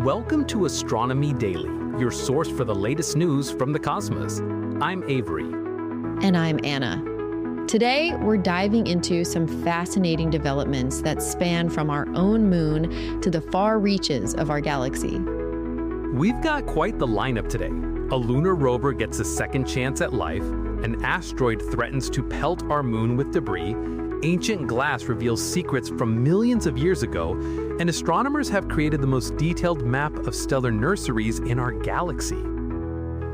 Welcome to Astronomy Daily, your source for the latest news from the cosmos. I'm Avery. And I'm Anna. Today, we're diving into some fascinating developments that span from our own moon to the far reaches of our galaxy. We've got quite the lineup today. A lunar rover gets a second chance at life, an asteroid threatens to pelt our moon with debris, ancient glass reveals secrets from millions of years ago, and astronomers have created the most detailed map of stellar nurseries in our galaxy.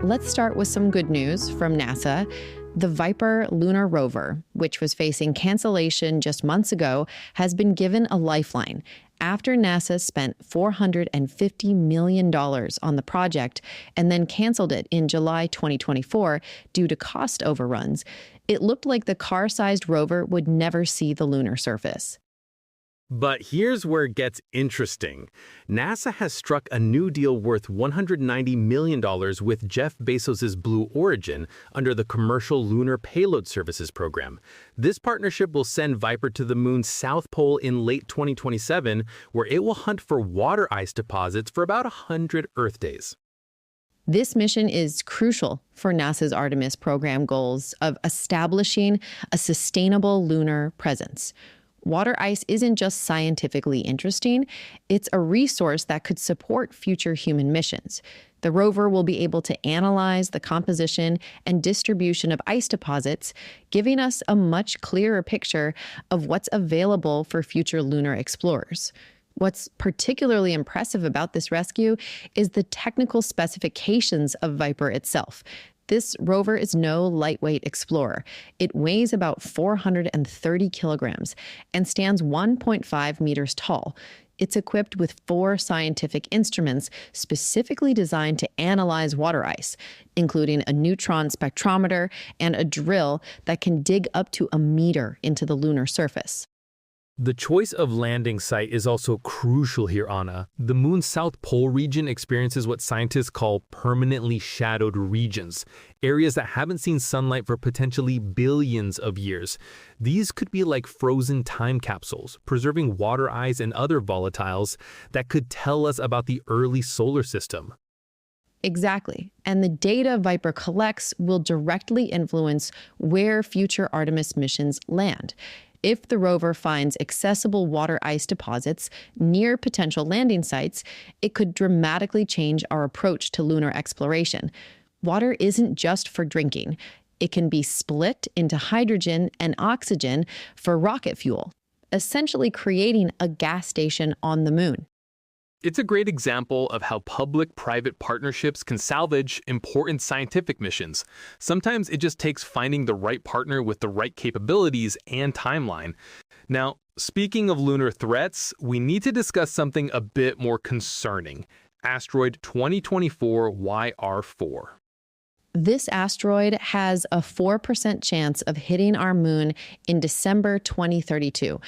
Let's start with some good news from NASA. The Viper lunar rover, which was facing cancellation just months ago, has been given a lifeline after NASA spent $450 million on the project and then canceled it in July 2024 due to cost overruns. It looked like the car-sized rover would never see the lunar surface. But here's where it gets interesting. NASA has struck a new deal worth $190 million with Jeff Bezos' Blue Origin under the Commercial Lunar Payload Services program. This partnership will send Viper to the moon's south pole in late 2027, where it will hunt for water ice deposits for about 100 Earth days. This mission is crucial for NASA's Artemis program goals of establishing a sustainable lunar presence. Water ice isn't just scientifically interesting, it's a resource that could support future human missions. The rover will be able to analyze the composition and distribution of ice deposits, giving us a much clearer picture of what's available for future lunar explorers. What's particularly impressive about this rescue is the technical specifications of Viper itself. This rover is no lightweight explorer. It weighs about 430 kilograms and stands 1.5 meters tall. It's equipped with 4 scientific instruments specifically designed to analyze water ice, including a neutron spectrometer and a drill that can dig up to a meter into the lunar surface. The choice of landing site is also crucial here, Anna. The moon's south pole region experiences what scientists call permanently shadowed regions, areas that haven't seen sunlight for potentially billions of years. These could be like frozen time capsules, preserving water ice and other volatiles that could tell us about the early solar system. Exactly. And the data Viper collects will directly influence where future Artemis missions land. If the rover finds accessible water ice deposits near potential landing sites, it could dramatically change our approach to lunar exploration. Water isn't just for drinking. It can be split into hydrogen and oxygen for rocket fuel, essentially creating a gas station on the moon. It's a great example of how public-private partnerships can salvage important scientific missions. Sometimes it just takes finding the right partner with the right capabilities and timeline. Now, speaking of lunar threats, we need to discuss something a bit more concerning: asteroid 2024 YR4. This asteroid has a 4% chance of hitting our moon in December 2032.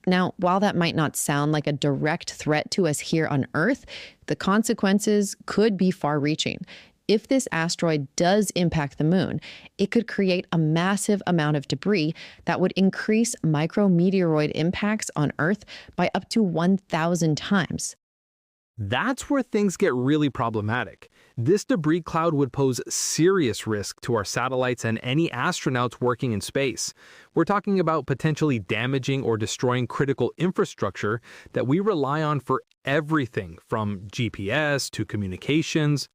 Now, while that might not sound like a direct threat to us here on Earth, the consequences could be far-reaching. If this asteroid does impact the moon, it could create a massive amount of debris that would increase micrometeoroid impacts on Earth by up to 1,000 times. That's where things get really problematic. This debris cloud would pose serious risk to our satellites and any astronauts working in space. We're talking about potentially damaging or destroying critical infrastructure that we rely on for everything from GPS to communications.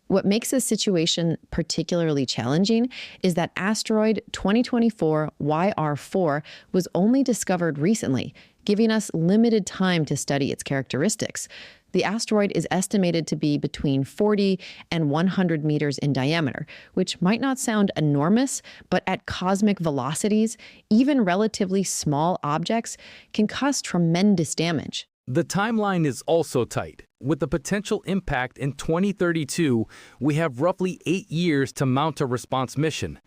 What makes this situation particularly challenging is that asteroid 2024 YR4 was only discovered recently, giving us limited time to study its characteristics. The asteroid is estimated to be between 40 and 100 meters in diameter, which might not sound enormous, but at cosmic velocities, even relatively small objects can cause tremendous damage. The timeline is also tight. With the potential impact in 2032, we have roughly 8 years to mount a response mission.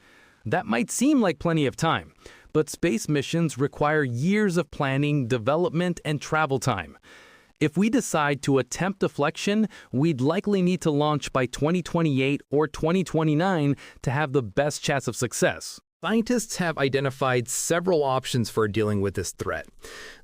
That might seem like plenty of time, but space missions require years of planning, development, and travel time. If we decide to attempt deflection, we'd likely need to launch by 2028 or 2029 to have the best chance of success. Scientists have identified several options for dealing with this threat.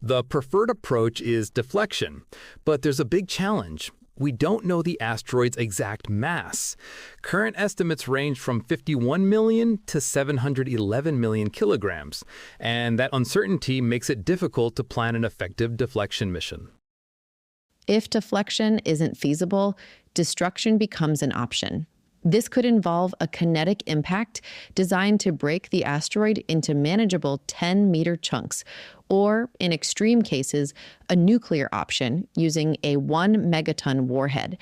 The preferred approach is deflection, but there's a big challenge. We don't know the asteroid's exact mass. Current estimates range from 51 million to 711 million kilograms, and that uncertainty makes it difficult to plan an effective deflection mission. If deflection isn't feasible, destruction becomes an option. This could involve a kinetic impact designed to break the asteroid into manageable 10-meter chunks, or, in extreme cases, a nuclear option using a 1-megaton warhead.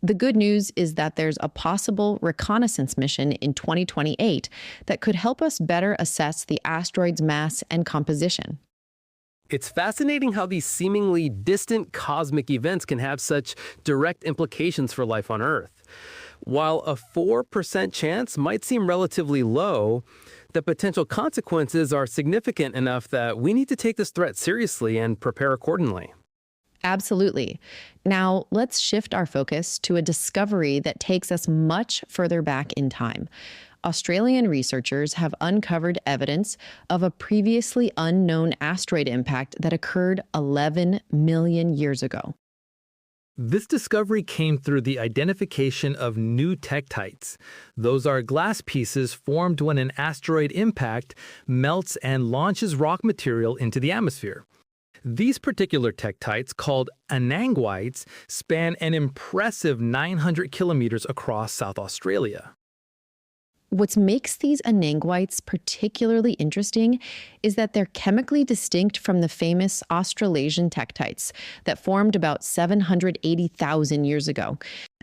The good news is that there's a possible reconnaissance mission in 2028 that could help us better assess the asteroid's mass and composition. It's fascinating how these seemingly distant cosmic events can have such direct implications for life on Earth. While a 4% chance might seem relatively low, the potential consequences are significant enough that we need to take this threat seriously and prepare accordingly. Absolutely. Now, let's shift our focus to a discovery that takes us much further back in time. Australian researchers have uncovered evidence of a previously unknown asteroid impact that occurred 11 million years ago. This discovery came through the identification of new tektites. Those are glass pieces formed when an asteroid impact melts and launches rock material into the atmosphere. These particular tektites, called anangwites, span an impressive 900 kilometers across South Australia. What makes these anangwites particularly interesting is that they're chemically distinct from the famous Australasian tektites that formed about 780,000 years ago.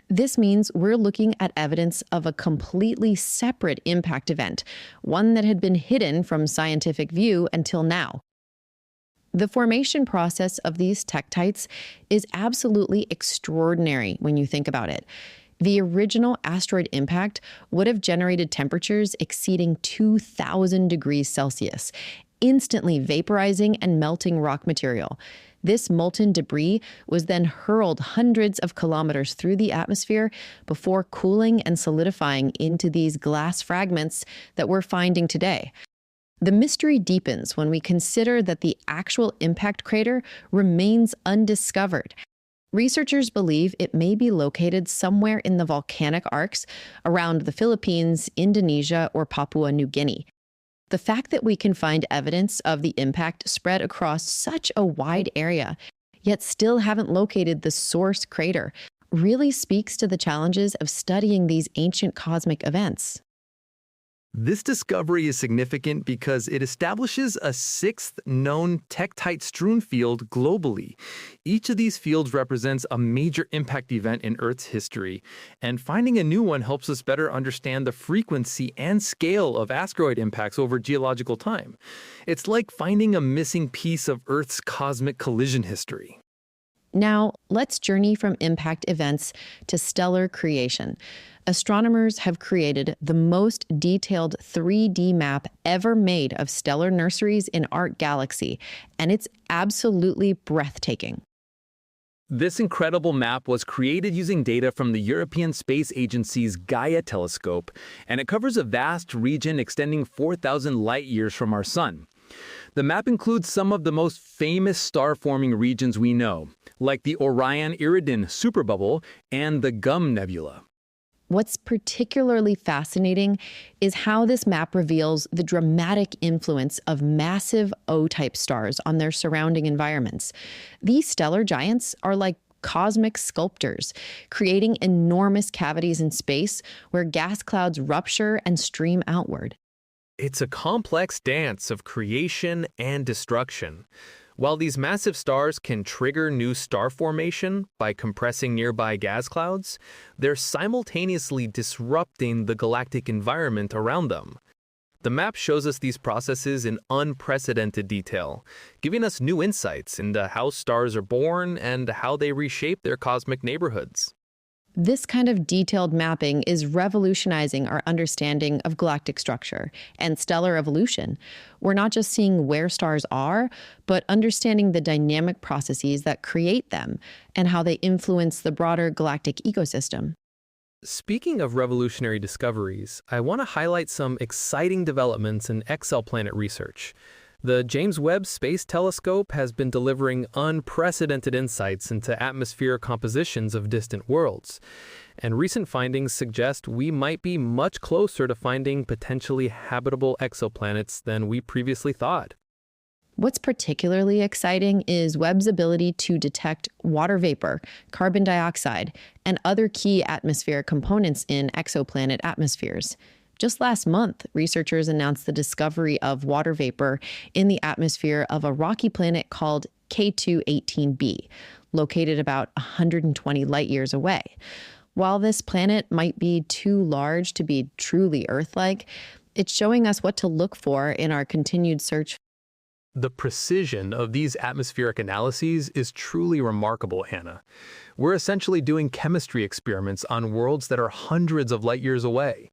This means we're looking at evidence of a completely separate impact event, one that had been hidden from scientific view until now. The formation process of these tektites is absolutely extraordinary when you think about it. The original asteroid impact would have generated temperatures exceeding 2,000 degrees Celsius, instantly vaporizing and melting rock material. This molten debris was then hurled hundreds of kilometers through the atmosphere before cooling and solidifying into these glass fragments that we're finding today. The mystery deepens when we consider that the actual impact crater remains undiscovered. Researchers believe it may be located somewhere in the volcanic arcs around the Philippines, Indonesia, or Papua New Guinea. The fact that we can find evidence of the impact spread across such a wide area, yet still haven't located the source crater, really speaks to the challenges of studying these ancient cosmic events. This discovery is significant because it establishes a sixth known tektite-strewn field globally. Each of these fields represents a major impact event in Earth's history, and finding a new one helps us better understand the frequency and scale of asteroid impacts over geological time. It's like finding a missing piece of Earth's cosmic collision history. Now, let's journey from impact events to stellar creation. Astronomers have created the most detailed 3D map ever made of stellar nurseries in our galaxy, and it's absolutely breathtaking. This incredible map was created using data from the European Space Agency's Gaia telescope, and it covers a vast region extending 4,000 light-years from our Sun. The map includes some of the most famous star-forming regions we know, like the Orion-Iridian superbubble and the Gum Nebula. What's particularly fascinating is how this map reveals the dramatic influence of massive O-type stars on their surrounding environments. These stellar giants are like cosmic sculptors, creating enormous cavities in space where gas clouds rupture and stream outward. It's a complex dance of creation and destruction. While these massive stars can trigger new star formation by compressing nearby gas clouds, they're simultaneously disrupting the galactic environment around them. The map shows us these processes in unprecedented detail, giving us new insights into how stars are born and how they reshape their cosmic neighborhoods. This kind of detailed mapping is revolutionizing our understanding of galactic structure and stellar evolution. We're not just seeing where stars are, but understanding the dynamic processes that create them and how they influence the broader galactic ecosystem. Speaking of revolutionary discoveries, I want to highlight some exciting developments in exoplanet research. The James Webb Space Telescope has been delivering unprecedented insights into atmospheric compositions of distant worlds, and recent findings suggest we might be much closer to finding potentially habitable exoplanets than we previously thought. What's particularly exciting is Webb's ability to detect water vapor, carbon dioxide, and other key atmospheric components in exoplanet atmospheres. Just last month, researchers announced the discovery of water vapor in the atmosphere of a rocky planet called K2-18b, located about 120 light years away. While this planet might be too large to be truly Earth-like, it's showing us what to look for in our continued search. The precision of these atmospheric analyses is truly remarkable, Anna. We're essentially doing chemistry experiments on worlds that are hundreds of light years away.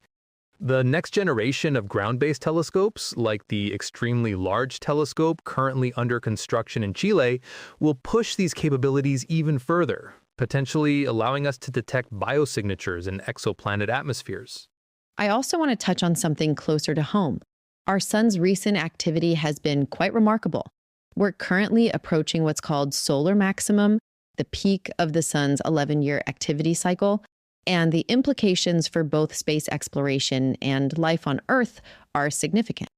The next generation of ground-based telescopes, like the extremely large telescope currently under construction in Chile, will push these capabilities even further, potentially allowing us to detect biosignatures in exoplanet atmospheres. I also want to touch on something closer to home. Our sun's recent activity has been quite remarkable. We're currently approaching what's called solar maximum, the peak of the sun's 11-year activity cycle, and the implications for both space exploration and life on Earth are significant.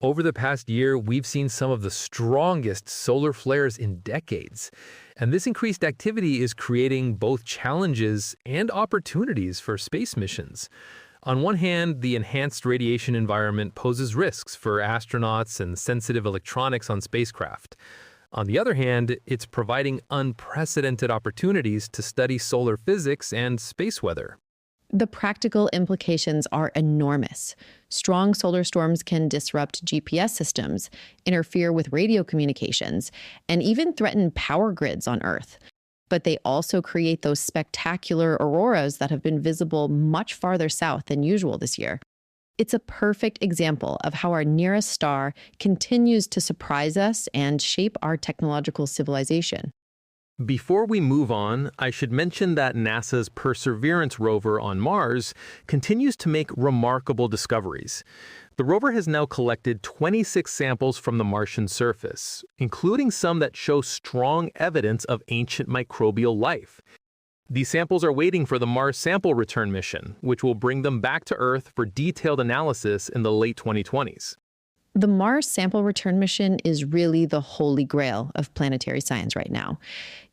Over the past year, we've seen some of the strongest solar flares in decades, and this increased activity is creating both challenges and opportunities for space missions. On one hand, the enhanced radiation environment poses risks for astronauts and sensitive electronics on spacecraft. On the other hand, it's providing unprecedented opportunities to study solar physics and space weather. The practical implications are enormous. Strong solar storms can disrupt GPS systems, interfere with radio communications, and even threaten power grids on Earth. But they also create those spectacular auroras that have been visible much farther south than usual this year. It's a perfect example of how our nearest star continues to surprise us and shape our technological civilization. Before we move on, I should mention that NASA's Perseverance rover on Mars continues to make remarkable discoveries. The rover has now collected 26 samples from the Martian surface, including some that show strong evidence of ancient microbial life. These samples are waiting for the Mars Sample Return mission, which will bring them back to Earth for detailed analysis in the late 2020s. The Mars Sample Return mission is really the holy grail of planetary science right now.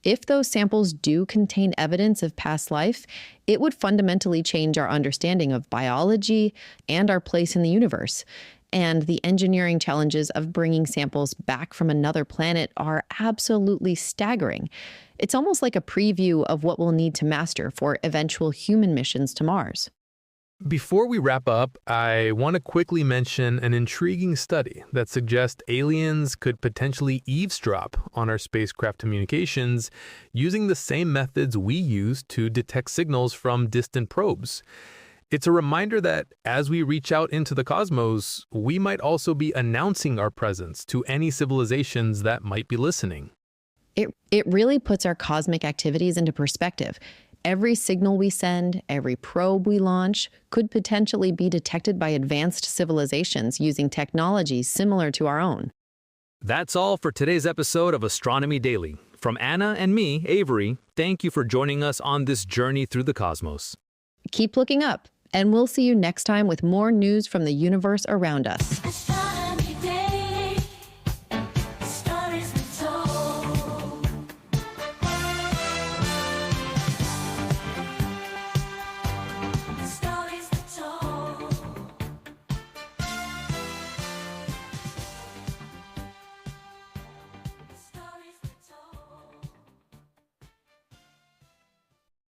If those samples do contain evidence of past life, it would fundamentally change our understanding of biology and our place in the universe. And the engineering challenges of bringing samples back from another planet are absolutely staggering. It's almost like a preview of what we'll need to master for eventual human missions to Mars. Before we wrap up, I want to quickly mention an intriguing study that suggests aliens could potentially eavesdrop on our spacecraft communications using the same methods we use to detect signals from distant probes. It's a reminder that as we reach out into the cosmos, we might also be announcing our presence to any civilizations that might be listening. It really puts our cosmic activities into perspective. Every signal we send, every probe we launch, could potentially be detected by advanced civilizations using technology similar to our own. That's all for today's episode of Astronomy Daily. From Anna and me, Avery, thank you for joining us on this journey through the cosmos. Keep looking up, and we'll see you next time with more news from the universe around us.